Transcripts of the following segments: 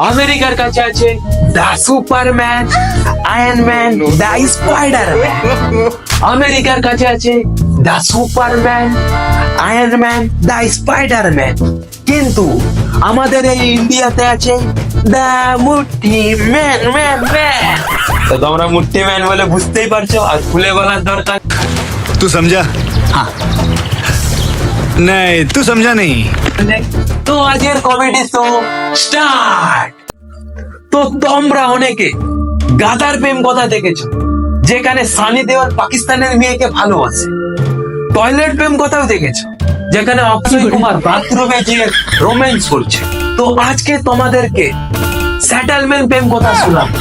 আমেরিকার কাছে আছে দা সুপারম্যান, আয়রন ম্যান, দা স্পাইডারম্যান। আমেরিকার কাছে আছে দা সুপারম্যান, আয়রন ম্যান, দা স্পাইডারম্যান। কিন্তু আমাদের এই ইন্ডিয়াতে আছে দা মুঠি ম্যান ম্যান ম্যান। তো তোমরা মুঠি ম্যান বলে বুঝতেই পারছো, আর খুলে বলার দরকার। तू समझा? हाँ नहीं तू समझा नहीं। তো আজকের কমেডি শো স্টার্ট। তো তোমরা অনেকে গাদার প্রেম কথা দেখেছো, যেখানে সানি দেওয়াল পাকিস্তানের মেয়েকে ভালোবাসে। টয়লেট প্রেম কথাও দেখেছো, যেখানে অক্ষয় কুমার বাথরুমে গিয়ে রোম্যান্স করছে। তো আজকে তোমাদেরকে সেটেলমেন্ট প্রেম কথা শোনাবো।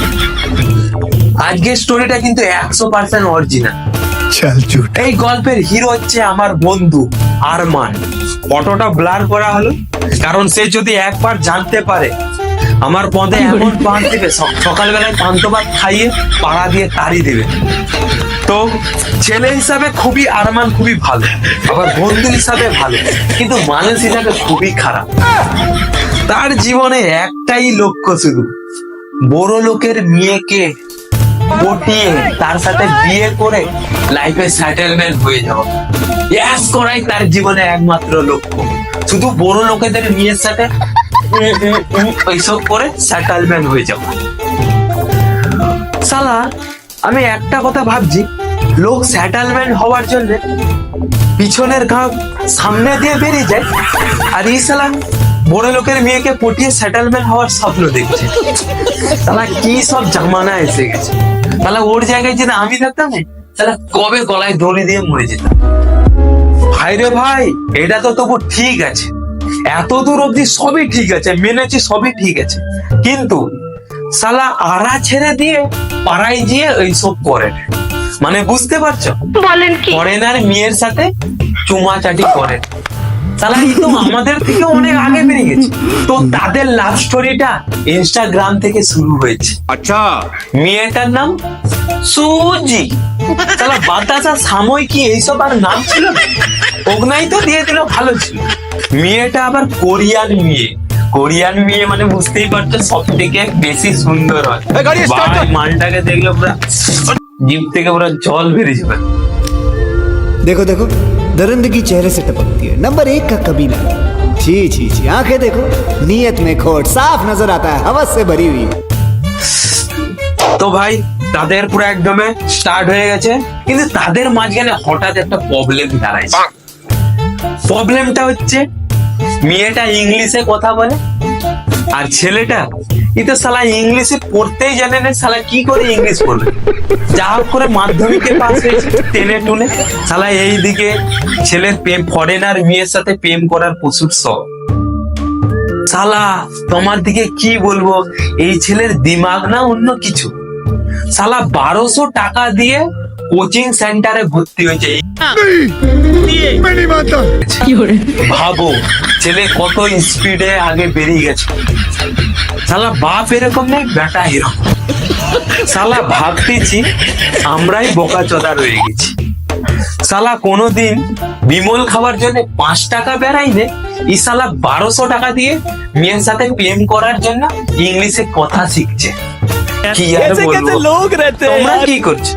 আজকের স্টোরিটা কিন্তু 100% অরিজিনাল। चल झूठ। এই গল্পের হিরো হচ্ছে আমার বন্ধু আরমান। ফটোটা ব্লার করা হলো কারণ সে যদি একবার জানতে পারে আমার পদে এমন পান দিবে, সকালবেলায় পান্ত ভাত খাইয়ে পাড়া দিয়ে তাড়ি দেবে। তো ছেলে হিসাবে খুবই আরমান খুবই ভালো, আবার বন্ধু হিসাবে ভালো, কিন্তু মানুষ হিসাবে খুবই খারাপ। তার জীবনে একটাই লক্ষ্য, শুধু বড় লোকের মেয়েকে পটিয়ে তার সাথে বিয়ে করে লাইফে সেটেলমেন্ট হয়ে যাওয়া। ইয়াস করাই তার জীবনে একমাত্র লক্ষ্য, শুধু বড় লোকেদের মেয়ের সাথে এইসব করে সেটেলমেন্ট হয়ে যাওয়া। শালা আমি একটা কথা ভাবছি, লোক সেটেলমেন্ট হওয়ার জন্য পিছনের ঘাট সামনে দিয়ে বেরিয়ে যায়, আর এই শালা বড় লোকের মেয়েকে পটিয়ে সেটেলমেন্ট হওয়ার স্বপ্ন দেখছে। শালা কি সব জামানা এসে গেছে। তাহলে ওর জায়গায় যদি আমি থাকতাম, তাহলে কবে গলায় দড়ি দিয়ে মরে যেতাম। ভাই রে ভাই, এটা তো তবু ঠিক আছে, এত দূর অব্দি সবই ঠিক আছে, মেনেছি সবই ঠিক আছে, কিন্তু শালা আড়া ছেড়ে দিয়ে পাড়ায় গিয়ে এইসব করে। মানে বুঝতে পারছো, বলেন কি? ফরেনার মেয়ের সাথে চুমাচাটি করে। শালা এই তো আমাদের থেকে অনেক আগে বেরিয়ে গেছে। তো তাদের লাভ স্টোরিটা ইনস্টাগ্রাম থেকে শুরু হয়েছে। अच्छा মেয়েটার নাম সুজি। শালা বাতাসা সাময়িক কি এইসব আর নাম ছিল না, অগ্নাই তো দিয়ে দিল, ভালো ছিল। মেয়েটা আবার কোরিয়ান মেয়ে। কোরিয়ান মেয়ে মানে বুঝতেই পারছো সব থেকে বেশি সুন্দর হয়। ভাই, মালটাকে দেখলে পুরো জিভ থেকে পুরো জল বেরিয়ে যাবে। देखो देखो दरिंदगी चेहरे से टपकती है। नंबर 1 का कबीला। छी छी छी, आंखें देखो, नीयत में खोट साफ नजर आता है, हवस से भरी हुई है। তো ভাই তাদের পুরো একদমে স্টার্ট হয়ে গেছে, কিন্তু তাদের মাঝখানে হঠাৎ একটা প্রবলেম দাঁড়াইছে। প্রবলেমটা হচ্ছে মেয়েটা ইংলিশে কথা বলে, আর ছেলেটা তো শালা ইংলিশে পড়তেই জানে না। শালা কি করে ইংলিশ পড়বে? যা হোক করে মাধ্যমিকে পাস হয়েছে টেনে টুনে। শালা এইদিকে ছেলের প্রেম, ফরেনার মেয়ের সাথে প্রেম করার প্রচুর শখ। শালা তোমার দিকে কি বলবো, এই ছেলের দিমাগ না অন্য কিছু। শালা 1200 টাকা দিয়ে কোচিং সেন্টারে ভর্তি হয়েছে। ভাবো ছেলে কত স্পিডে আগে বেরিয়ে গেছে। শালা বাপ এরকম নেই, বেটা এরকম। শালা ভাবতেছি আমরাই বোকাচোদা রয়ে গেছি। শালা কোনোদিন বিমল খাওয়ার জন্য 5 টাকা বেড়াই নে, এই শালা 1200 টাকা দিয়ে মেয়ের সাথে প্রেম করার জন্য ইংলিশে কথা শিখছে। কি আর বলবো, তোমরা কি করছো?